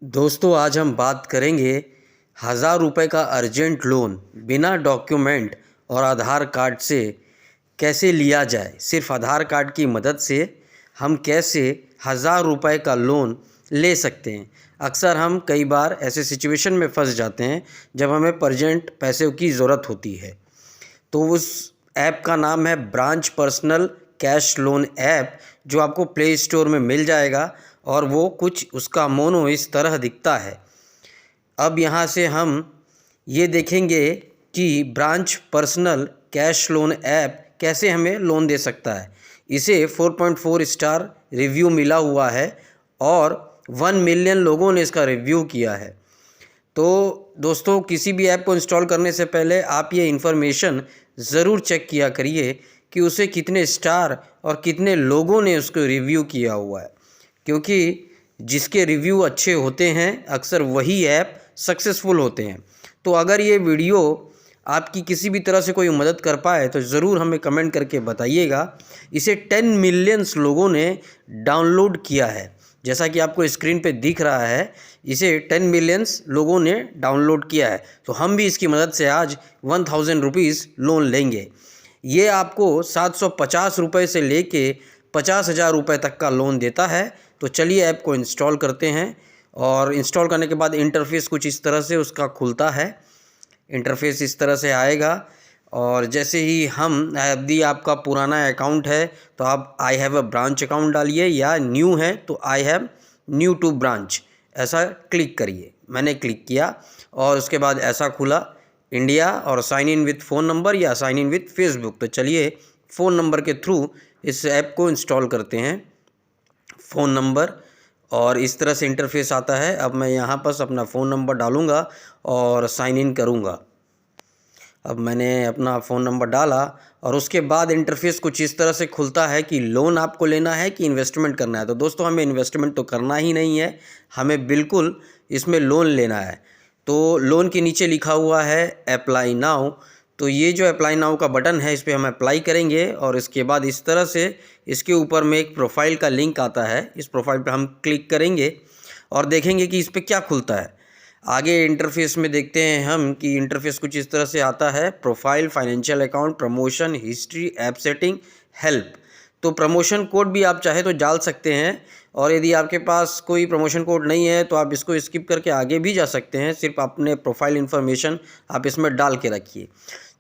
दोस्तों आज हम बात करेंगे 1000 रुपये का अर्जेंट लोन बिना डॉक्यूमेंट और आधार कार्ड से कैसे लिया जाए। सिर्फ आधार कार्ड की मदद से हम कैसे 1000 रुपये का लोन ले सकते हैं। अक्सर हम कई बार ऐसे सिचुएशन में फंस जाते हैं जब हमें अर्जेंट पैसे की ज़रूरत होती है। तो उस ऐप का नाम है branch personal cash loan app, जो आपको प्ले स्टोर में मिल जाएगा और वो कुछ उसका मोनो इस तरह दिखता है। अब यहाँ से हम ये देखेंगे कि branch personal cash loan app कैसे हमें लोन दे सकता है। इसे 4.4 स्टार रिव्यू मिला हुआ है और 1 मिलियन लोगों ने इसका रिव्यू किया है। तो दोस्तों किसी भी ऐप को इंस्टॉल करने से पहले आप ये इन्फॉर्मेशन ज़रूर चेक किया करिए कि उसे कितने स्टार और कितने लोगों ने उसको रिव्यू किया हुआ है, क्योंकि जिसके रिव्यू अच्छे होते हैं अक्सर वही ऐप सक्सेसफुल होते हैं। तो अगर ये वीडियो आपकी किसी भी तरह से कोई मदद कर पाए तो ज़रूर हमें कमेंट करके बताइएगा। इसे 10 मिलियंस लोगों ने डाउनलोड किया है, जैसा कि आपको स्क्रीन पे दिख रहा है। इसे 10 मिलियंस लोगों ने डाउनलोड किया है, तो हम भी इसकी मदद से आज 1000 रुपीज़ लोन लेंगे। ये आपको 750 रुपये से लेके 50,000 रुपये तक का लोन देता है। तो चलिए ऐप को इंस्टॉल करते हैं। और इंस्टॉल करने के बाद इंटरफेस कुछ इस तरह से उसका खुलता है। इंटरफेस इस तरह से आएगा और जैसे ही हम यदि आपका पुराना अकाउंट है तो आप I have a branch account डालिए, या न्यू है तो I have new to branch ऐसा क्लिक करिए। मैंने क्लिक किया और उसके बाद ऐसा खुला इंडिया और sign in with phone number या साइन इन विथ फेसबुक। तो चलिए फ़ोन नंबर के थ्रू इस ऐप को इंस्टॉल करते हैं। फ़ोन नंबर और इस तरह से इंटरफेस आता है। अब मैं यहाँ पर अपना फ़ोन नंबर डालूँगा और साइन इन करूँगा। अब मैंने अपना फ़ोन नंबर डाला और उसके बाद इंटरफेस कुछ इस तरह से खुलता है कि लोन आपको लेना है कि इन्वेस्टमेंट करना है। तो दोस्तों हमें इन्वेस्टमेंट तो करना ही नहीं है, हमें बिल्कुल इसमें लोन लेना है। तो लोन के नीचे लिखा हुआ है अप्लाई नाउ। तो ये जो अप्लाई नाउ का बटन है इस पर हम अप्लाई करेंगे और इसके बाद इस तरह से इसके ऊपर में एक प्रोफाइल का लिंक आता है। इस प्रोफाइल पर हम क्लिक करेंगे और देखेंगे कि इस पर क्या खुलता है। आगे इंटरफेस में देखते हैं हम कि इंटरफेस कुछ इस तरह से आता है। Profile, financial account, promotion, history, app setting, help. तो प्रमोशन कोड भी आप चाहे तो डाल सकते हैं, और यदि आपके पास कोई प्रमोशन कोड नहीं है तो आप इसको स्किप करके आगे भी जा सकते हैं। सिर्फ अपने प्रोफाइल इन्फॉर्मेशन आप इसमें डाल के रखिए।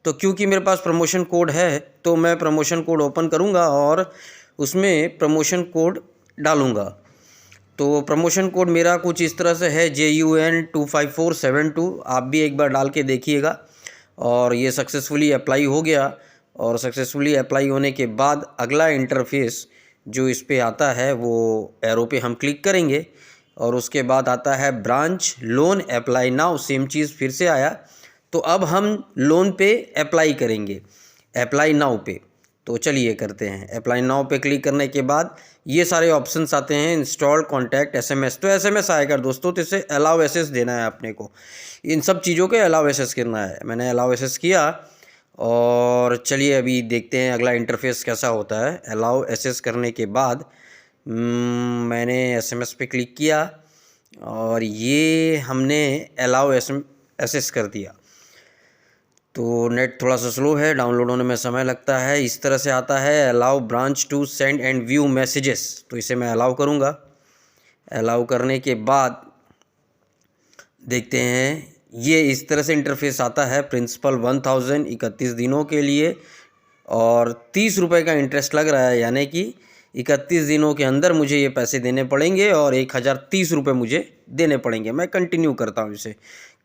तो क्योंकि मेरे पास प्रमोशन कोड है तो मैं प्रमोशन कोड ओपन करूँगा और उसमें प्रमोशन कोड डालूँगा। तो प्रमोशन कोड मेरा कुछ इस तरह से है JUN 25472। आप भी एक बार डाल के देखिएगा। और ये सक्सेसफुली अप्लाई हो गया। और सक्सेसफुली अप्लाई होने के बाद अगला इंटरफेस जो इस पे आता है वो एरो पे हम क्लिक करेंगे और उसके बाद आता है branch loan apply now. Same चीज़ फिर से आया। तो अब हम लोन पे अप्लाई करेंगे, अप्लाई नाउ पे। तो चलिए करते हैं। अप्लाई नाउ पे क्लिक करने के बाद ये सारे ऑप्शंस आते हैं, इंस्टॉल, कॉन्टैक्ट, SMS। तो SMS आएगा दोस्तों, तो इसे अलाउ एसेस देना है अपने को। इन सब चीज़ों के अलाउ एसेस करना है। मैंने अलाउ एसेस किया और चलिए अभी देखते हैं अगला इंटरफेस कैसा होता है। अलाउ एसेस करने के बाद मैंने SMS पे क्लिक किया और ये हमने अलाउ एसेस कर दिया। तो नेट थोड़ा सा स्लो है, डाउनलोड होने में समय लगता है। इस तरह से आता है allow branch to send and view messages. तो इसे मैं अलाउ करूँगा। अलाउ करने के बाद देखते हैं ये इस तरह से इंटरफेस आता है। प्रिंसिपल 1000 31 दिनों के लिए और 30 रुपये का इंटरेस्ट लग रहा है, यानी कि 31 दिनों के अंदर मुझे ये पैसे देने पड़ेंगे और 1030 रुपये मुझे देने पड़ेंगे। मैं कंटिन्यू करता हूँ, इसे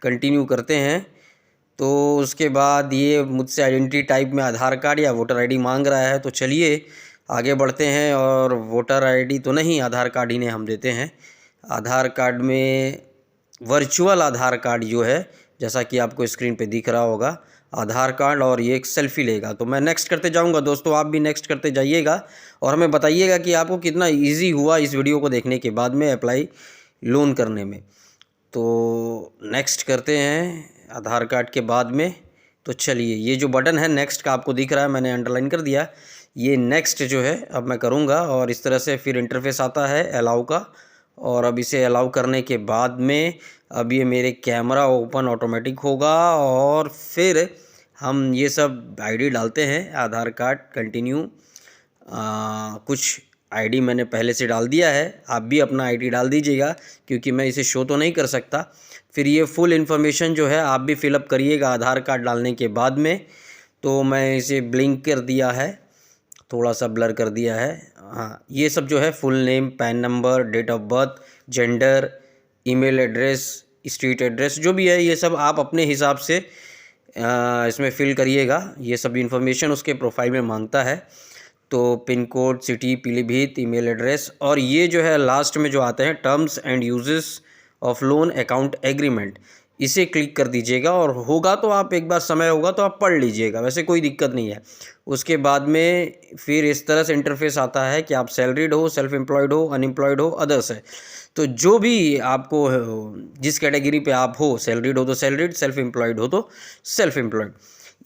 कंटिन्यू करते हैं। तो उसके बाद ये मुझसे आइडेंटिटी टाइप में आधार कार्ड या वोटर आईडी मांग रहा है। तो चलिए आगे बढ़ते हैं। और वोटर आईडी तो नहीं, आधार कार्ड ही ने हम देते हैं। आधार कार्ड में वर्चुअल आधार कार्ड जो है, जैसा कि आपको स्क्रीन पे दिख रहा होगा, आधार कार्ड, और ये एक सेल्फी लेगा। तो मैं नेक्स्ट करते जाऊंगा। दोस्तों आप भी नेक्स्ट करते जाइएगा और हमें बताइएगा कि आपको कितना इजी हुआ इस वीडियो को देखने के बाद में अप्लाई लोन करने में। तो नेक्स्ट करते हैं आधार कार्ड के बाद में। तो चलिए ये जो बटन है नेक्स्ट का आपको दिख रहा है, मैंने अंडरलाइन कर दिया। ये नेक्स्ट जो है अब मैं करूँगा और इस तरह से फिर इंटरफेस आता है अलाउ का। और अब इसे अलाउ करने के बाद में अब ये मेरे कैमरा ओपन ऑटोमेटिक होगा और फिर हम ये सब आईडी डालते हैं, आधार कार्ड, कंटिन्यू। कुछ आईडी मैंने पहले से डाल दिया है, आप भी अपना आईडी डाल दीजिएगा क्योंकि मैं इसे शो तो नहीं कर सकता। फिर ये फुल इन्फॉर्मेशन जो है आप भी फिलअप करिएगा आधार कार्ड डालने के बाद में। तो मैं इसे ब्लिंक कर दिया है, थोड़ा सा ब्लर कर दिया है। हाँ, ये सब जो है full name, PAN number, date of birth, gender, email address, street address, जो भी है ये सब आप अपने हिसाब से इसमें फिल करिएगा। ये सब इन्फॉर्मेशन उसके प्रोफाइल में मांगता है। तो pin code, city Pilibhit, email address, और ये जो है लास्ट में जो आते हैं terms and uses of loan account agreement, इसे क्लिक कर दीजिएगा। और होगा तो आप एक बार समय होगा तो आप पढ़ लीजिएगा, वैसे कोई दिक्कत नहीं है। उसके बाद में फिर इस तरह से इंटरफेस आता है कि आप सैलरीड हो, सेल्फ एम्प्लॉयड हो, अनएम्प्लॉयड हो, अदर्स है। तो जो भी आपको जिस कैटेगरी पे आप हो, सैलरीड हो तो सैलरीड, सेल्फ एम्प्लॉयड हो तो सेल्फ एम्प्लॉयड।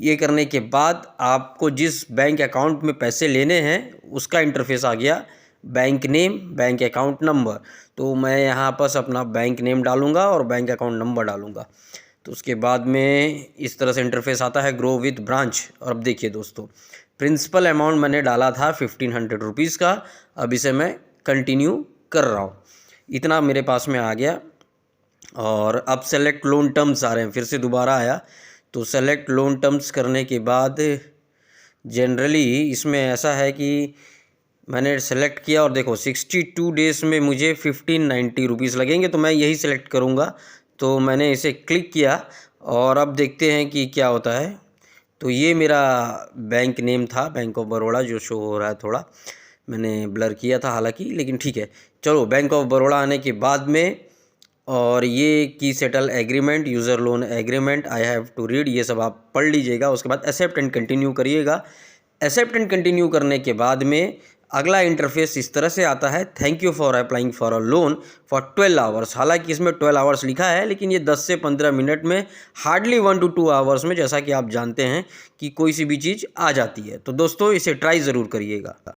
ये करने के बाद आपको जिस बैंक अकाउंट में पैसे लेने हैं उसका इंटरफेस आ गया, bank name, bank account number. तो मैं यहाँ पर अपना बैंक नेम डालूँगा और बैंक अकाउंट नंबर डालूँगा। तो उसके बाद में इस तरह से इंटरफेस आता है, ग्रो विथ ब्रांच। और अब देखिए दोस्तों, प्रिंसिपल अमाउंट मैंने डाला था 1500 रुपीज़ का, अब इसे मैं कंटिन्यू कर रहा हूँ। इतना मेरे पास में आ गया। और अब सेलेक्ट लोन टर्म्स आ रहे हैं, फिर से दोबारा आया। तो सेलेक्ट लोन टर्म्स करने के बाद जनरली इसमें ऐसा है कि मैंने सेलेक्ट किया और देखो 62 डेज़ में मुझे 1590 रुपीज़ लगेंगे, तो मैं यही सेलेक्ट करूँगा। तो मैंने इसे क्लिक किया और अब देखते हैं कि क्या होता है। तो ये मेरा बैंक नेम था, बैंक ऑफ बड़ौदा, जो शो हो रहा है, थोड़ा मैंने ब्लर किया था हालांकि, लेकिन ठीक है। चलो, बैंक ऑफ बड़ौदा आने के बाद में और ये की settle agreement, user loan agreement, I have to read, ये सब आप पढ़ लीजिएगा। उसके बाद एक्सेप्ट एंड कंटिन्यू करिएगा। एक्सेप्ट एंड कंटिन्यू करने के बाद में अगला इंटरफेस इस तरह से आता है, thank you for applying for a loan for 12 hours. हालांकि इसमें 12 आवर्स लिखा है, लेकिन ये 10 से 15 मिनट में, हार्डली 1 to 2 आवर्स में, जैसा कि आप जानते हैं कि कोई सी भी चीज़ आ जाती है। तो दोस्तों इसे ट्राई ज़रूर करिएगा।